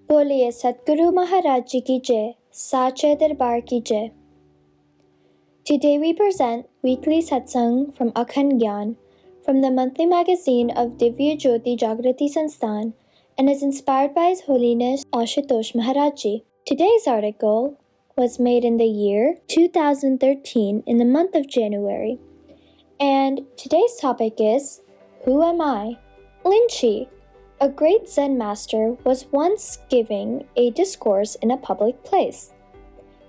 बोलिए Satguru Maharaj Ji ki jai, Sache Darbar ki jai. Today we present weekly Satsang from Akhand Gyan from the monthly magazine of Divya Jyoti Jagrati Sansthan and is inspired by His Holiness Ashutosh Maharaj Ji. Today's article was made in the year 2013 in the month of January. And today's topic is, Who am I? Shri, a great Zen master, was once giving a discourse in a public place.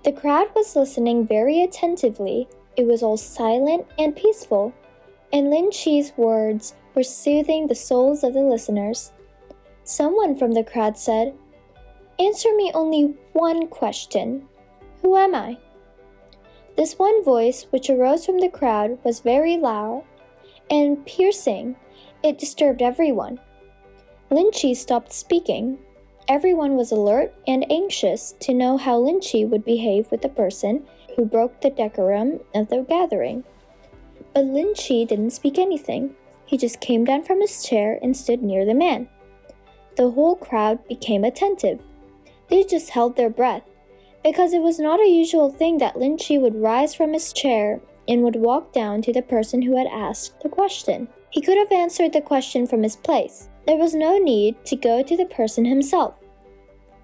The crowd was listening very attentively. It was all silent and peaceful, and Shri's words were soothing the souls of the listeners. Someone from the crowd said, "Answer me only one question. Who am I?" This one voice, which arose from the crowd, was very loud and piercing. It disturbed everyone. Shri stopped speaking. Everyone was alert and anxious to know how Shri would behave with the person who broke the decorum of the gathering. But Shri didn't speak anything. He just came down from his chair and stood near the man. The whole crowd became attentive. They just held their breath, because it was not a usual thing that Shri would rise from his chair and would walk down to the person who had asked the question. He could have answered the question from his place. There was no need to go to the person himself.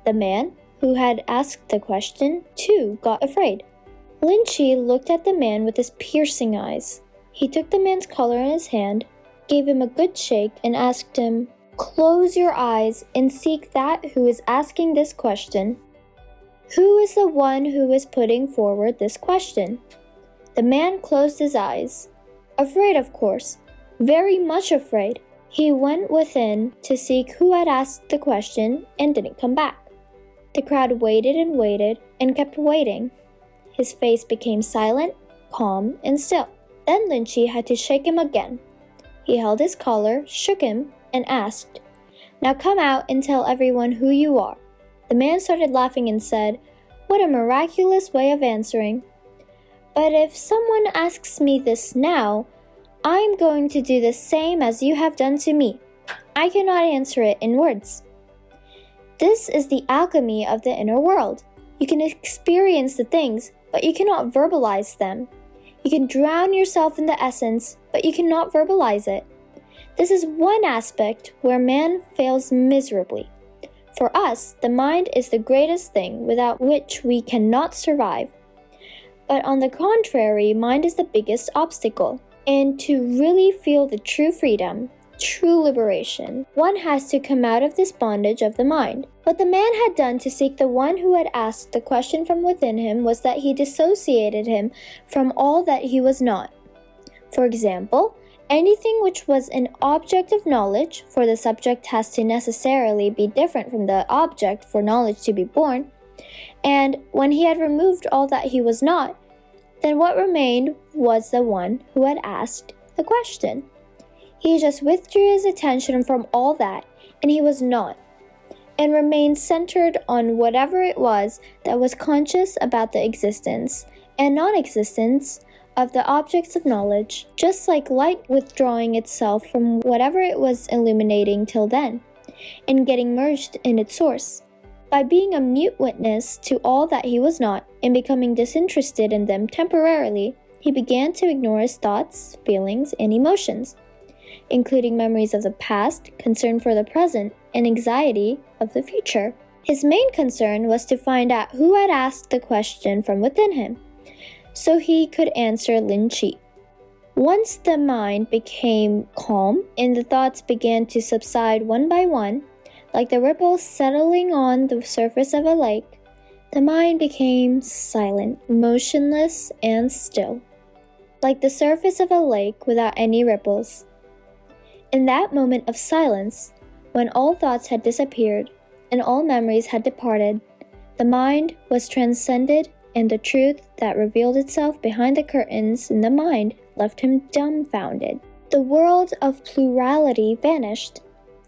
The man who had asked the question, too, got afraid. Shri looked at the man with his piercing eyes. He took the man's collar in his hand, gave him a good shake, and asked him, "Close your eyes and seek that who is asking this question. Who is the one who is putting forward this question?" The man closed his eyes. Afraid, of course, very much afraid. He went within to seek who had asked the question and didn't come back. The crowd waited and kept waiting. His face became silent, calm, and still. Then Shri had to shake him again. He held his collar, shook him, and asked, "Now come out and tell everyone who you are." The man started laughing and said, "What a miraculous way of answering. But if someone asks me this now, I'm going to do the same as you have done to me. I cannot answer it in words." This is the alchemy of the inner world. You can experience the things, but you cannot verbalize them. You can drown yourself in the essence, but you cannot verbalize it. This is one aspect where man fails miserably. For us, the mind is the greatest thing without which we cannot survive. But on the contrary, mind is the biggest obstacle. And to really feel the true freedom, true liberation, one has to come out of this bondage of the mind. What the man had done to seek the one who had asked the question from within him was that he dissociated him from all that he was not. For example, anything which was an object of knowledge, for the subject has to necessarily be different from the object for knowledge to be born, and when he had removed all that he was not, then what remained was the one who had asked the question. He just withdrew his attention from all that, and he was not, and remained centered on whatever it was that was conscious about the existence and non-existence of the objects of knowledge, just like light withdrawing itself from whatever it was illuminating till then, and getting merged in its source. By being a mute witness to all that he was not, and becoming disinterested in them temporarily, he began to ignore his thoughts, feelings, and emotions, including memories of the past, concern for the present, and anxiety of the future. His main concern was to find out who had asked the question from within him, so he could answer Shri. Once the mind became calm and the thoughts began to subside one by one, like the ripples settling on the surface of a lake, the mind became silent, motionless, and still, like the surface of a lake without any ripples. In that moment of silence, when all thoughts had disappeared and all memories had departed, the mind was transcended, and the truth that revealed itself behind the curtains in the mind left him dumbfounded. The world of plurality vanished.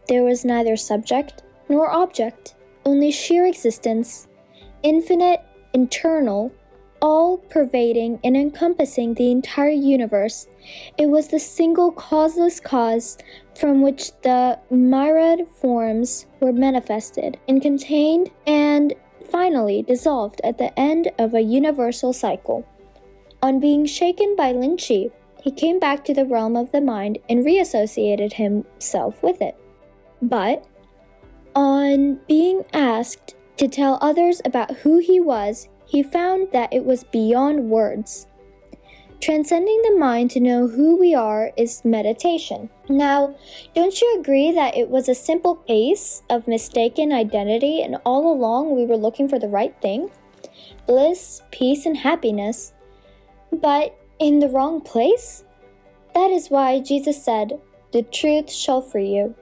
There was neither subject nor object, only sheer existence, infinite, eternal, all-pervading and encompassing the entire universe. It was the single causeless cause from which the myriad forms were manifested and contained and finally dissolved at the end of a universal cycle. On being shaken by Lin Chi, he came back to the realm of the mind and reassociated himself with it. But on being asked to tell others about who he was, he found that it was beyond words. Transcending the mind to know who we are is meditation. Now, don't you agree that it was a simple case of mistaken identity and all along we were looking for the right thing? Bliss, peace, and happiness. But in the wrong place? That is why Jesus said, "The truth shall free you."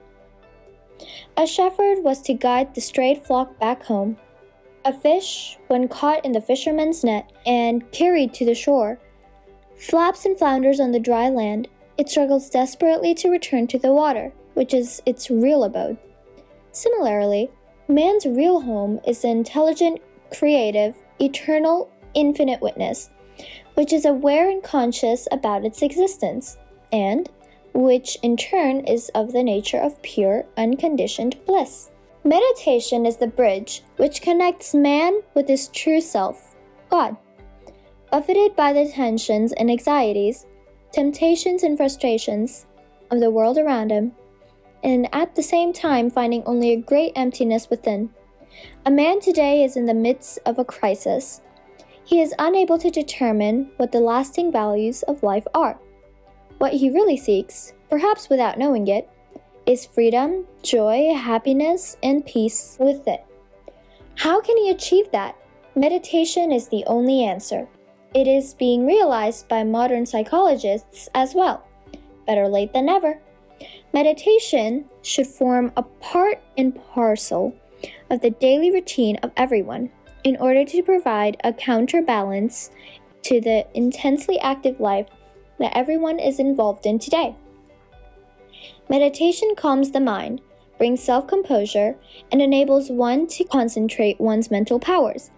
A shepherd was to guide the strayed flock back home. A fish, when caught in the fisherman's net and carried to the shore, flaps and flounders on the dry land. It struggles desperately to return to the water, which is its real abode. Similarly, man's real home is the intelligent, creative, eternal, infinite witness, which is aware and conscious about its existence, and which in turn is of the nature of pure, unconditioned bliss. Meditation is the bridge which connects man with his true self, God. Buffeted by the tensions and anxieties, temptations and frustrations of the world around him, and at the same time finding only a great emptiness within, a man today is in the midst of a crisis. He is unable to determine what the lasting values of life are. What he really seeks, perhaps without knowing it, is freedom, joy, happiness, and peace with it. How can he achieve that? Meditation is the only answer. It is being realized by modern psychologists as well. Better late than never. Meditation should form a part and parcel of the daily routine of everyone in order to provide a counterbalance to the intensely active life that everyone is involved in today. Meditation calms the mind, brings self-composure, and enables one to concentrate one's mental powers.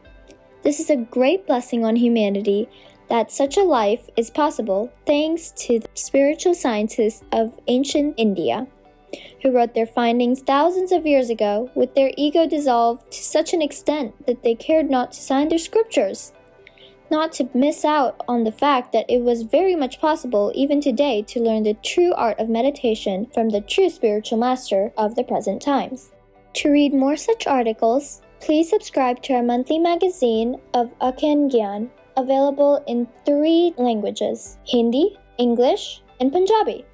This is a great blessing on humanity that such a life is possible thanks to the spiritual scientists of ancient India, who wrote their findings thousands of years ago with their ego dissolved to such an extent that they cared not to sign their scriptures, not to miss out on the fact that it was very much possible even today to learn the true art of meditation from the true spiritual master of the present times. To read more such articles, please subscribe to our monthly magazine of Akhand Gyan, available in 3 languages: Hindi, English, and Punjabi.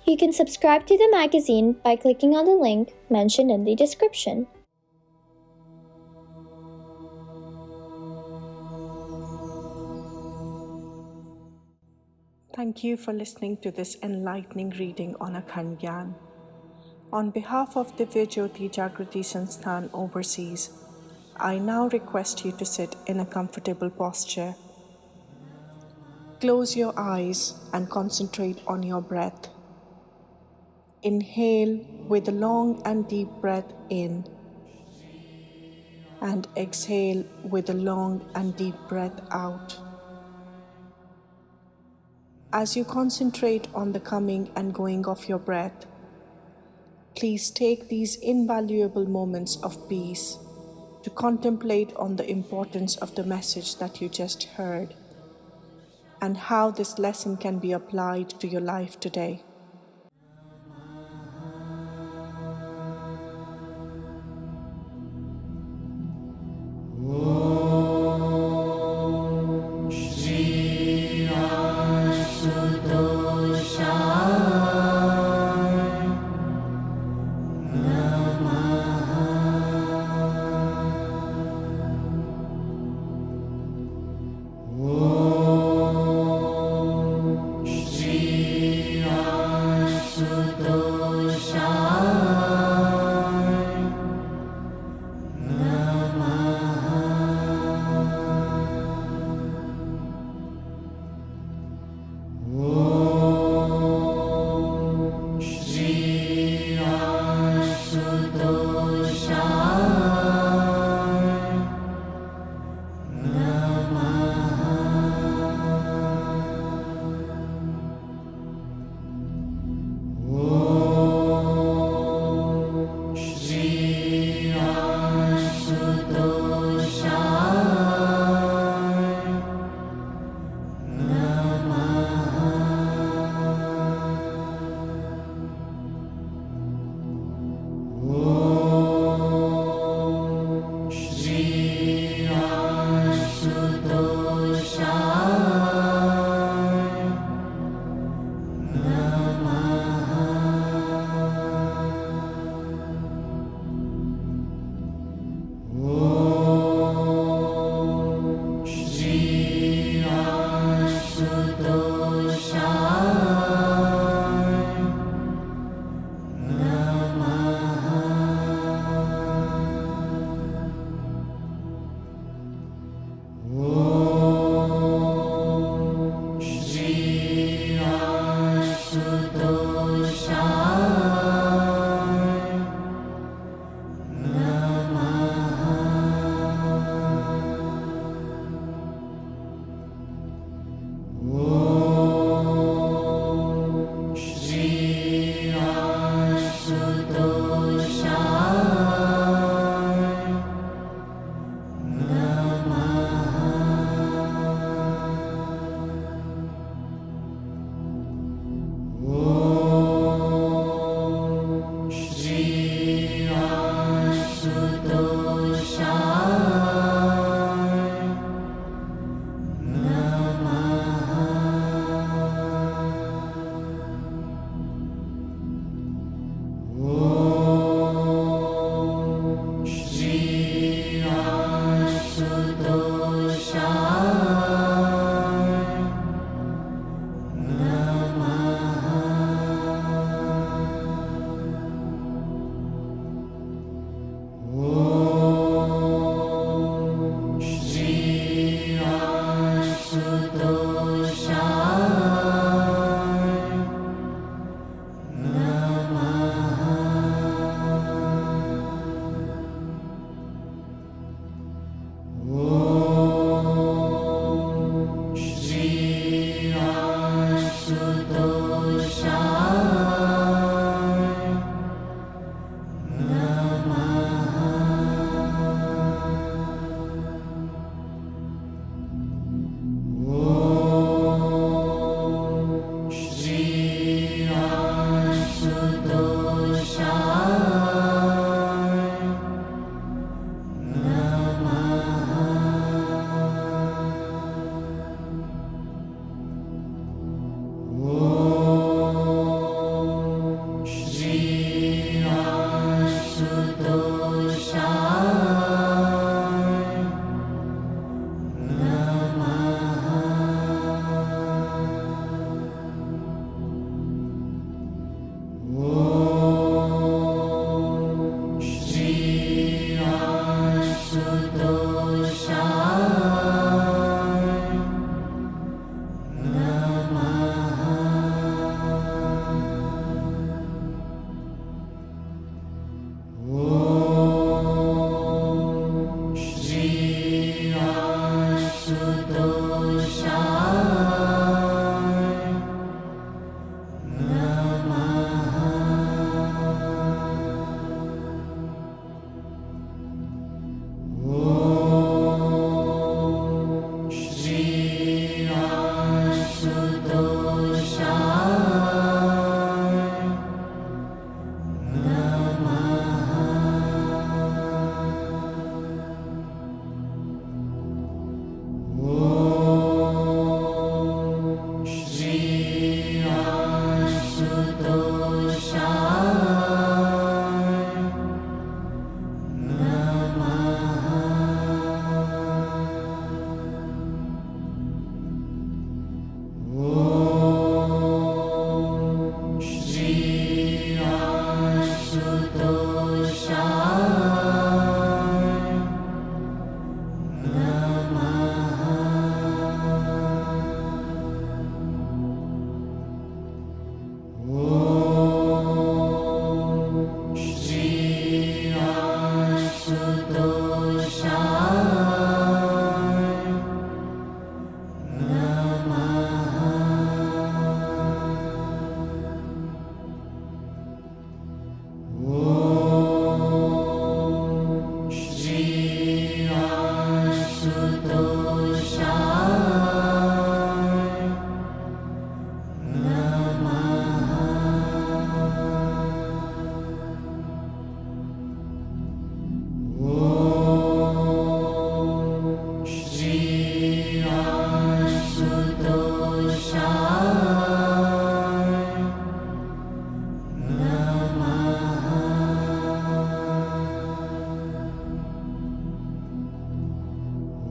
You can subscribe to the magazine by clicking on the link mentioned in the description. Thank you for listening to this enlightening reading on Akhand Gyan. On behalf of Divya Jyoti Jagrati Sansthan overseas, I now request you to sit in a comfortable posture. Close your eyes and concentrate on your breath. Inhale with a long and deep breath in, and exhale with a long and deep breath out. As you concentrate on the coming and going of your breath, please take these invaluable moments of peace to contemplate on the importance of the message that you just heard and how this lesson can be applied to your life today. Shri Ashutosh Shri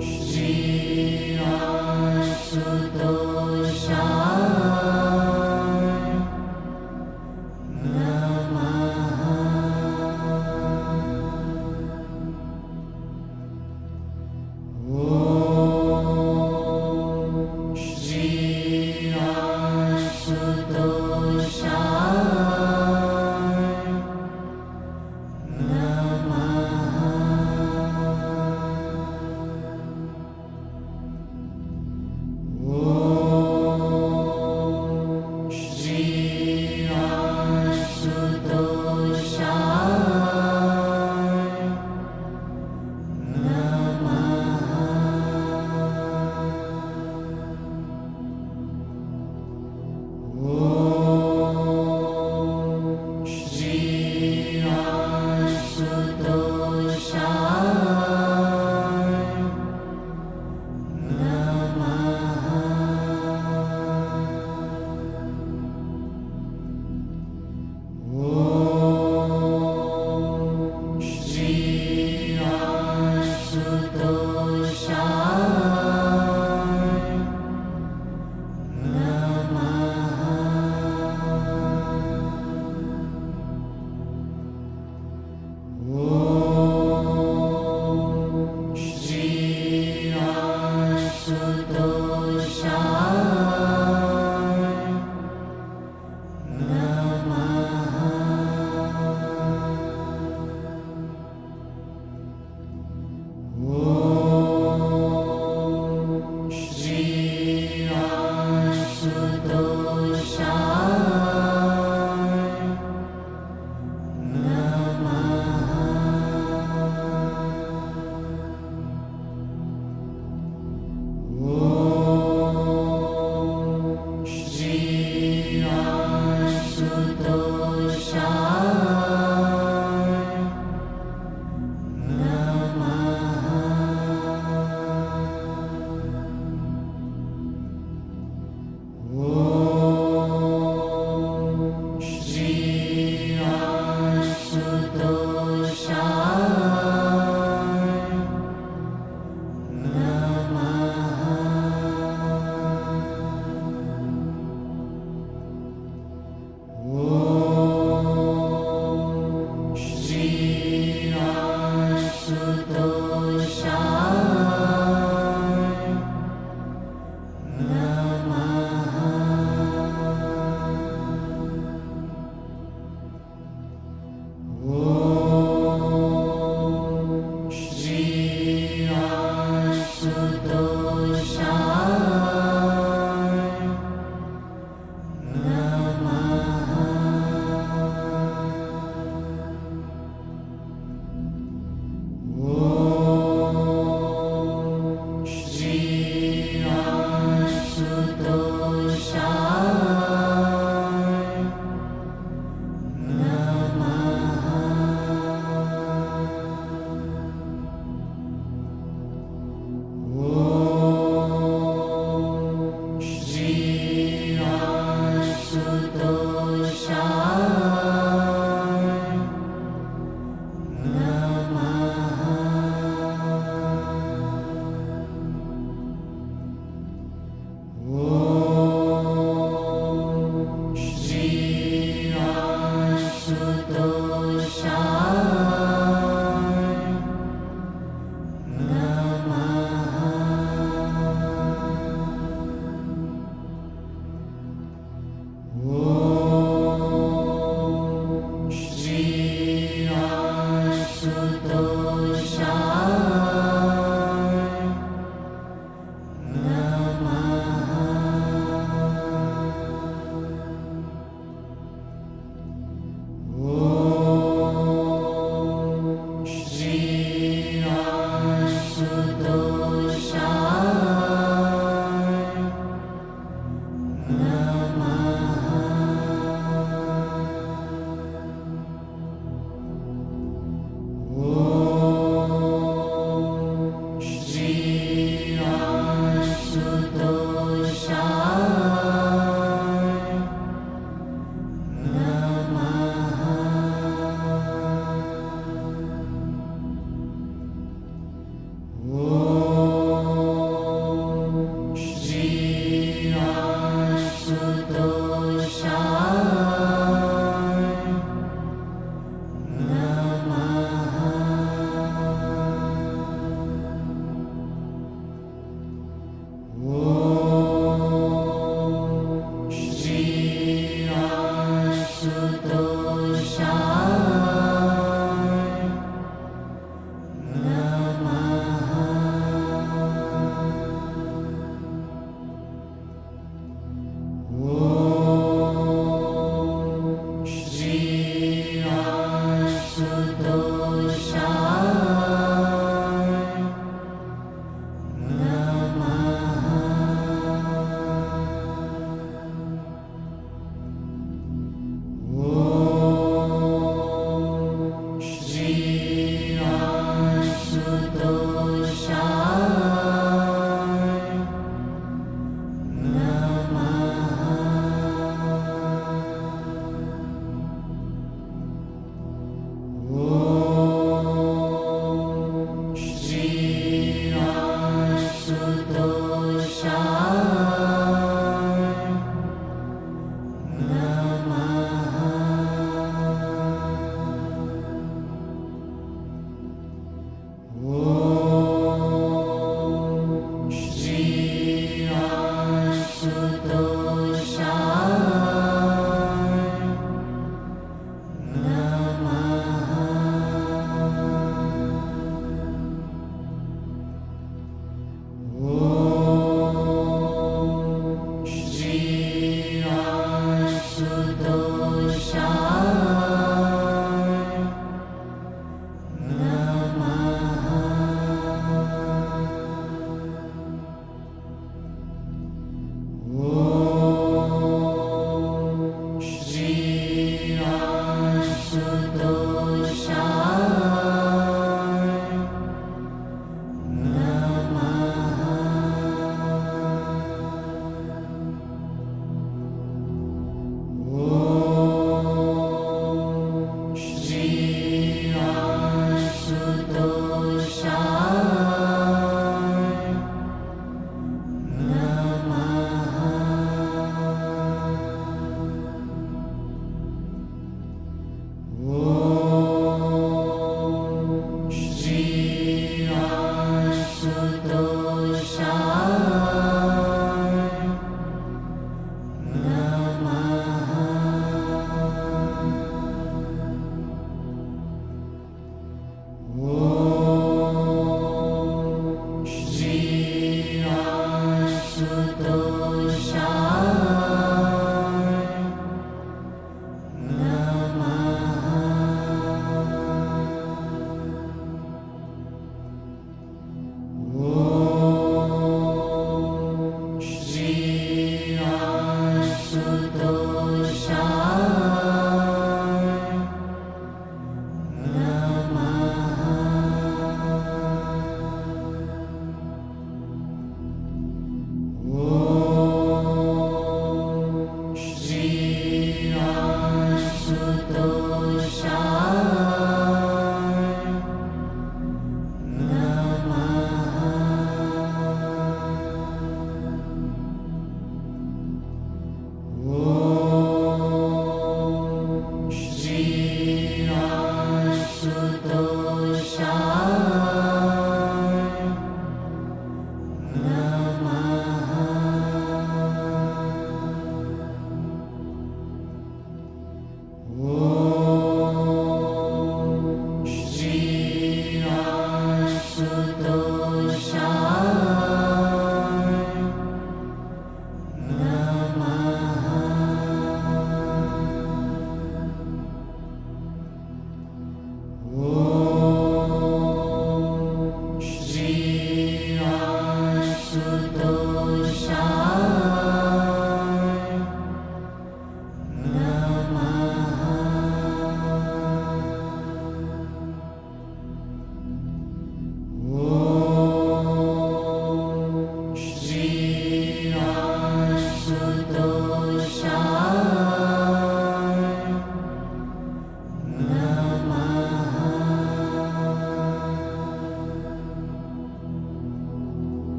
Shri Ashutoshai Namaha. Shri Ashutoshai Namaha. Om